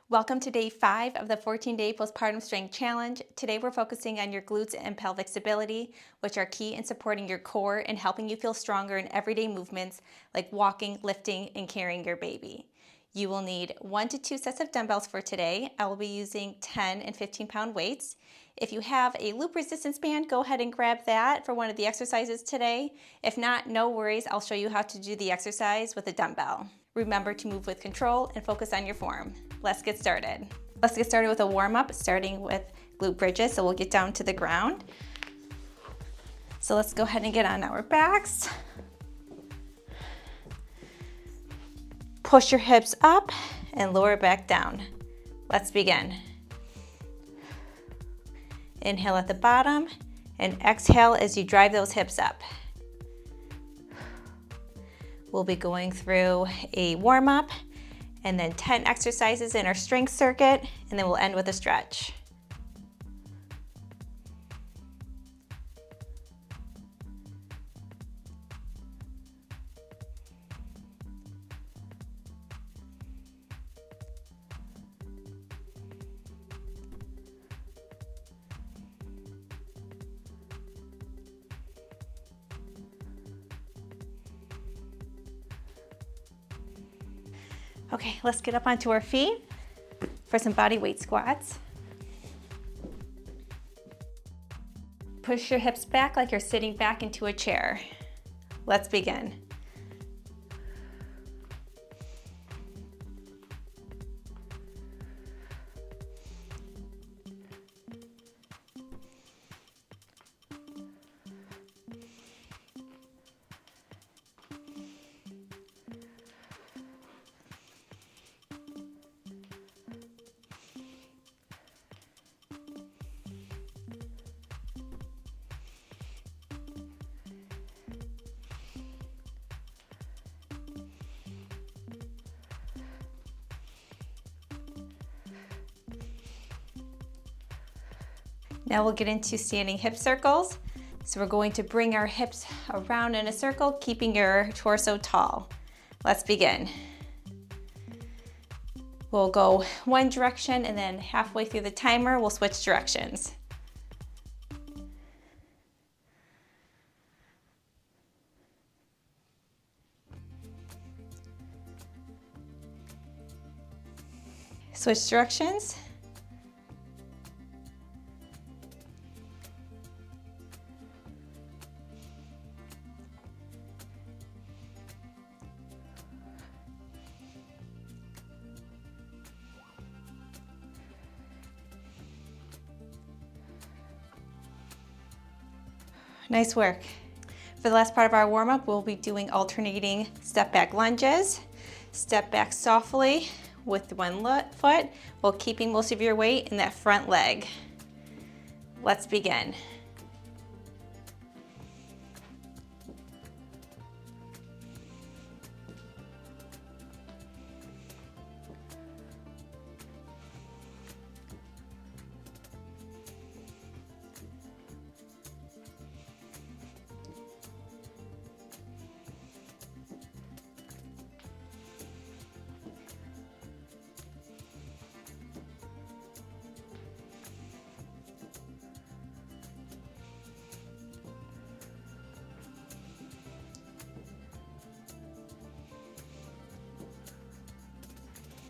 Welcome to day 5 of the 14-day Postpartum Strength Challenge. Today we're focusing on your glutes and pelvic stability, which are key in supporting your core and helping you feel stronger in everyday movements like walking, lifting, and carrying your baby. You will need 1 to 2 sets of dumbbells for today. I will be using 10 and 15-pound weights. If you have a loop resistance band, go ahead and grab that for one of the exercises today. If not, no worries. I'll show you how to do the exercise with a dumbbell. Remember to move with control and focus on your form. Let's get started. Let's get started with a warm-up, starting with glute bridges. So we'll get down to the ground. So let's go ahead and get on our backs. Push your hips up and lower back down. Let's begin. Inhale at the bottom and exhale as you drive those hips up. We'll be going through a warm-up and then 10 exercises in our strength circuit, and then we'll end with a stretch. Okay, let's get up onto our feet for some body weight squats. Push your hips back like you're sitting back into a chair. Let's begin. Now we'll get into standing hip circles. So we're going to bring our hips around in a circle, keeping your torso tall. Let's begin. We'll go one direction and then halfway through the timer, we'll switch directions. Switch directions. Nice work. For the last part of our warm-up, we'll be doing alternating step back lunges. Step back softly with one foot while keeping most of your weight in that front leg. Let's begin.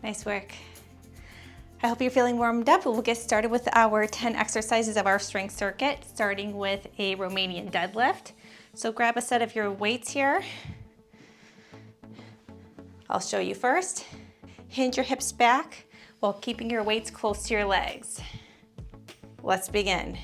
Nice work. I hope you're feeling warmed up. We'll get started with our 10 exercises of our strength circuit, starting with a Romanian deadlift. So grab a set of your weights here. I'll show you first. Hinge your hips back while keeping your weights close to your legs. Let's begin.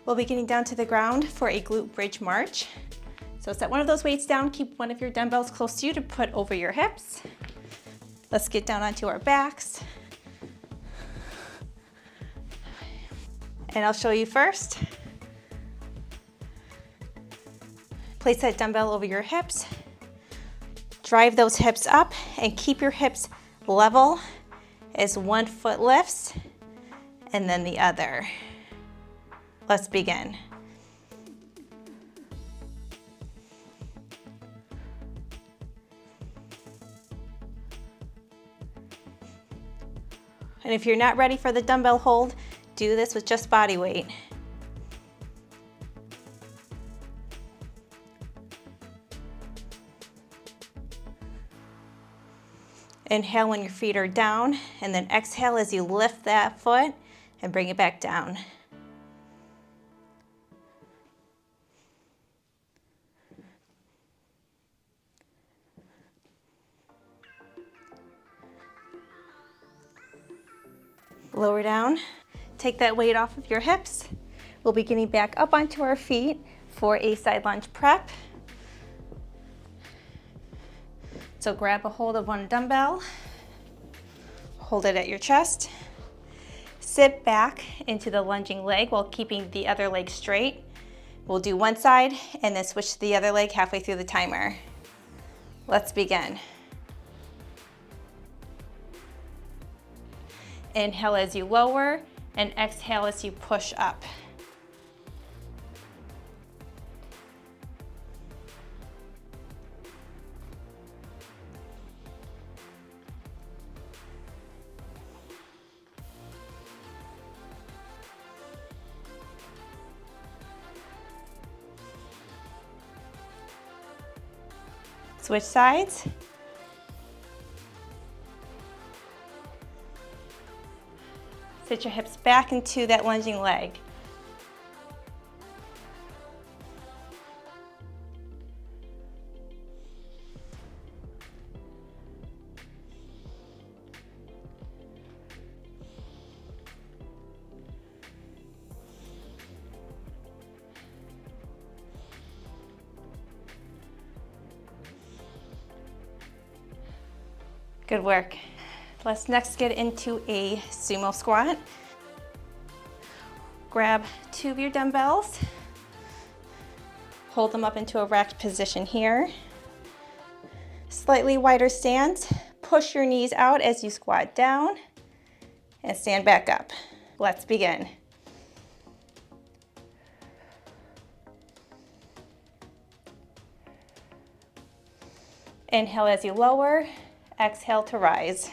We'll be getting down to the ground for a glute bridge march. So set one of those weights down, keep one of your dumbbells close to you to put over your hips. Let's get down onto our backs. And I'll show you first. Place that dumbbell over your hips. Drive those hips up and keep your hips level as one foot lifts and then the other. Let's begin. And if you're not ready for the dumbbell hold, do this with just body weight. Inhale when your feet are down, and then exhale as you lift that foot and bring it back down. Lower down, take that weight off of your hips. We'll be getting back up onto our feet for a side lunge prep. So grab a hold of one dumbbell, hold it at your chest, sit back into the lunging leg while keeping the other leg straight. We'll do one side and then switch to the other leg halfway through the timer. Let's begin. Inhale as you lower and exhale as you push up. Switch sides. Sit your hips back into that lunging leg. Good work. Let's next get into a sumo squat. Grab two of your dumbbells, hold them up into a racked position here. Slightly wider stance, push your knees out as you squat down and stand back up. Let's begin. Inhale as you lower, exhale to rise.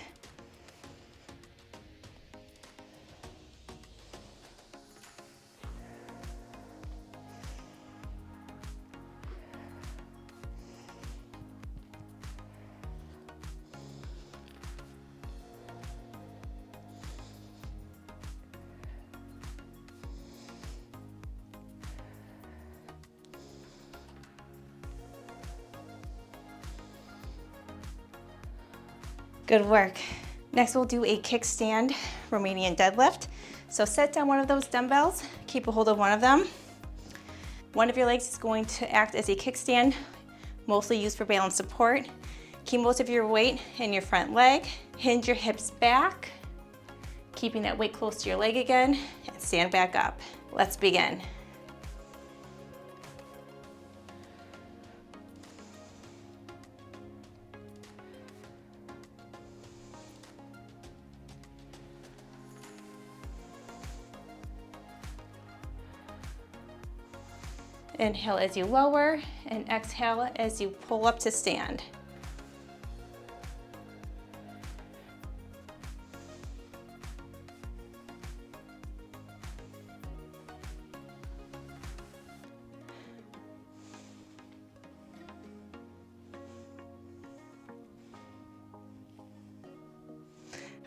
Good work. Next we'll do a kickstand Romanian deadlift. So set down one of those dumbbells, keep a hold of one of them. One of your legs is going to act as a kickstand, mostly used for balance support. Keep most of your weight in your front leg. Hinge your hips back, keeping that weight close to your leg again, and stand back up. Let's begin. Inhale as you lower and exhale as you pull up to stand.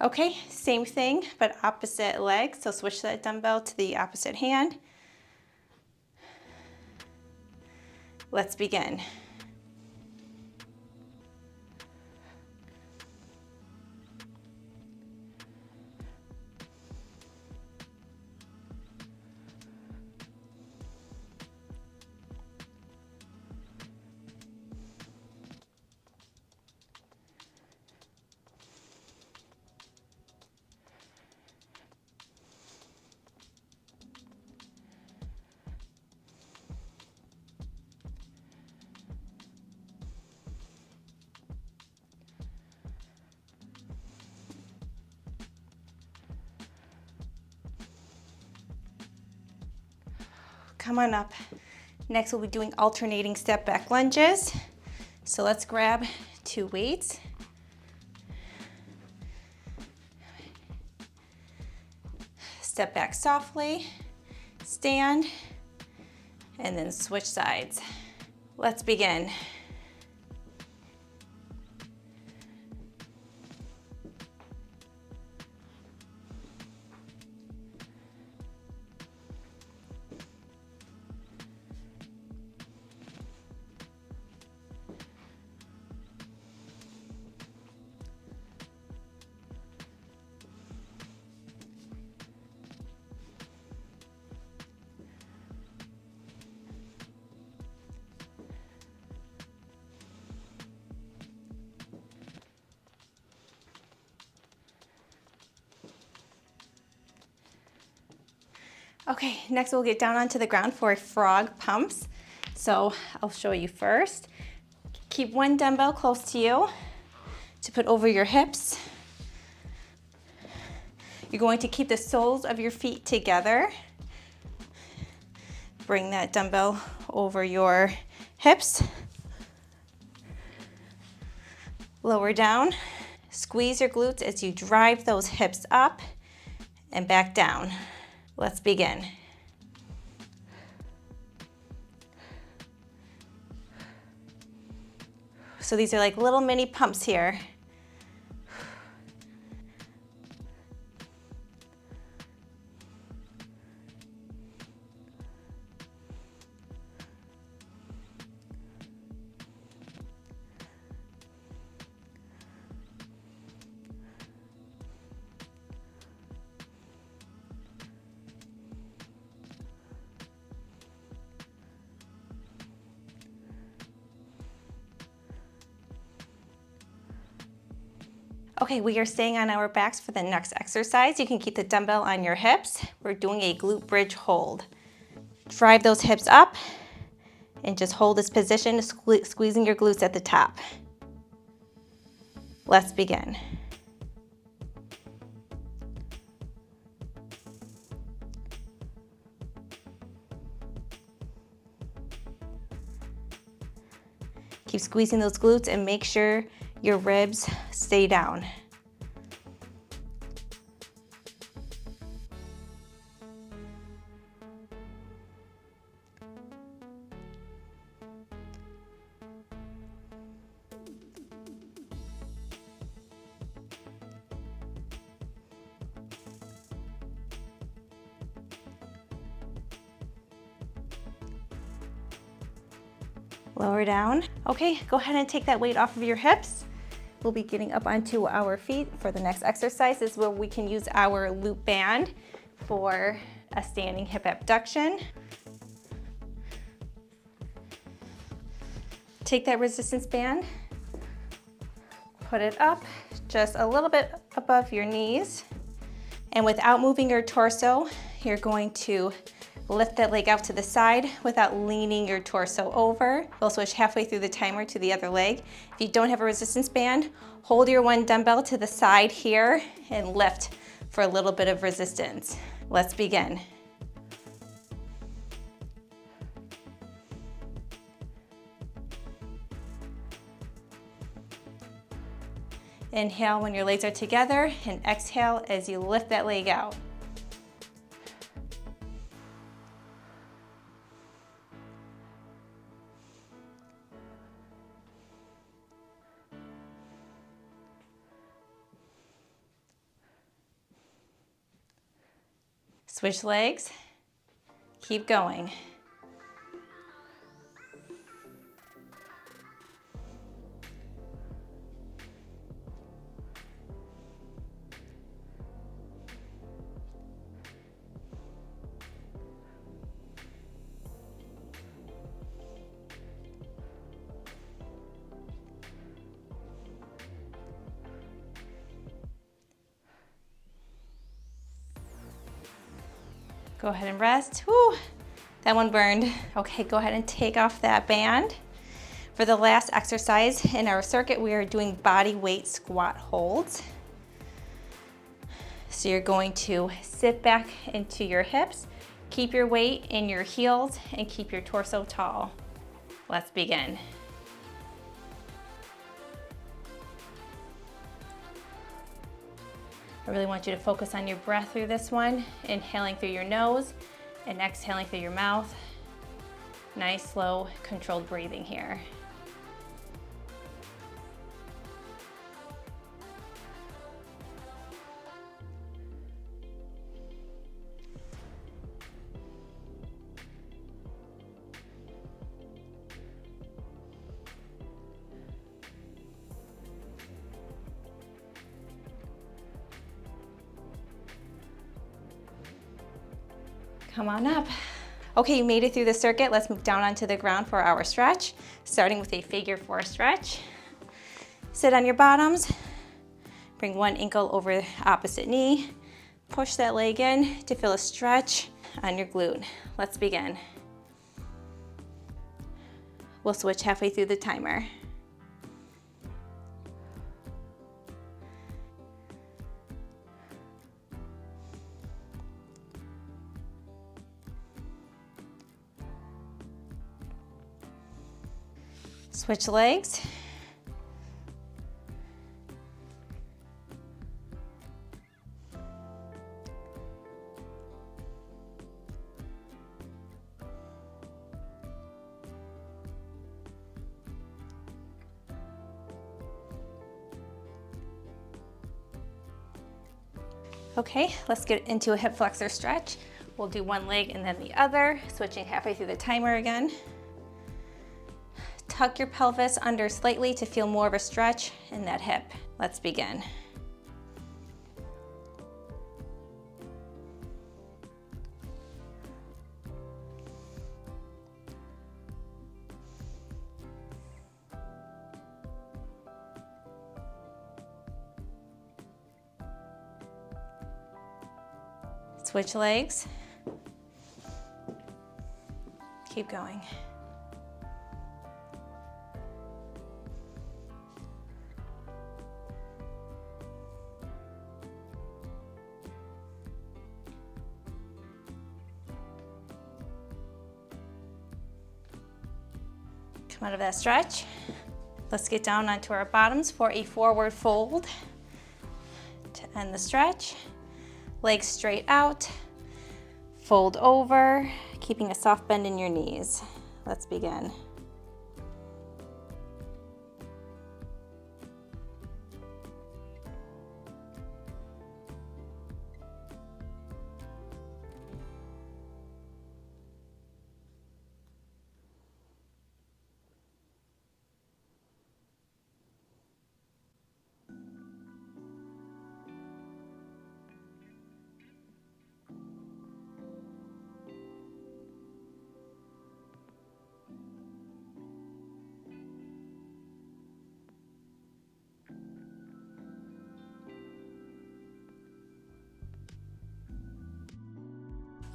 Okay, same thing, but opposite leg. So switch that dumbbell to the opposite hand. Let's begin. come on up. Next, we'll be doing alternating step back lunges. So let's grab 2 weights. Step back softly, stand, and then switch sides. Let's begin. Okay, next we'll get down onto the ground for frog pumps. So I'll show you first. Keep one dumbbell close to you to put over your hips. You're going to keep the soles of your feet together. Bring that dumbbell over your hips. Lower down. Squeeze your glutes as you drive those hips up and back down. Let's begin. So these are like little mini pumps here. Okay, we are staying on our backs for the next exercise. You can keep the dumbbell on your hips. We're doing a glute bridge hold. Drive those hips up and just hold this position, squeezing your glutes at the top. Let's begin. Keep squeezing those glutes and make sure your ribs stay down. Lower down. Okay, go ahead and take that weight off of your hips. We'll be getting up onto our feet for the next exercise. This is where we can use our loop band for a standing hip abduction. Take that resistance band, put it up just a little bit above your knees, and without moving your torso, you're going to lift that leg out to the side without leaning your torso over. We'll switch halfway through the timer to the other leg. If you don't have a resistance band, hold your one dumbbell to the side here and lift for a little bit of resistance. Let's begin. Inhale when your legs are together and exhale as you lift that leg out. Switch legs, keep going. Go ahead and rest. Whew, that one burned. Okay, go ahead and take off that band. For the last exercise in our circuit, we are doing body weight squat holds. So you're going to sit back into your hips. Keep your weight in your heels and keep your torso tall. Let's begin. I really want you to focus on your breath through this one, inhaling through your nose and exhaling through your mouth. Nice, slow, controlled breathing here. Come on up. Okay, you made it through the circuit. Let's move down onto the ground for our stretch, starting with a figure 4 stretch. Sit on your bottoms. Bring one ankle over the opposite knee. Push that leg in to feel a stretch on your glute. Let's begin. We'll switch halfway through the timer. Switch legs. Okay, let's get into a hip flexor stretch. We'll do one leg and then the other, switching halfway through the timer again. Tuck your pelvis under slightly to feel more of a stretch in that hip. Let's begin. Switch legs. Keep going. Come out of that stretch. Let's get down onto our bottoms for a forward fold to end the stretch. Legs straight out, fold over, keeping a soft bend in your knees. Let's begin.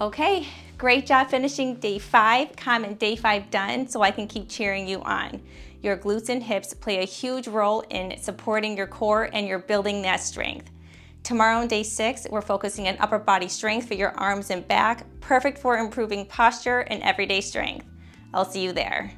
Okay, great job finishing day 5. Comment day 5 done so I can keep cheering you on. Your glutes and hips play a huge role in supporting your core and you're building that strength. Tomorrow on day 6, we're focusing on upper body strength for your arms and back, perfect for improving posture and everyday strength. I'll see you there.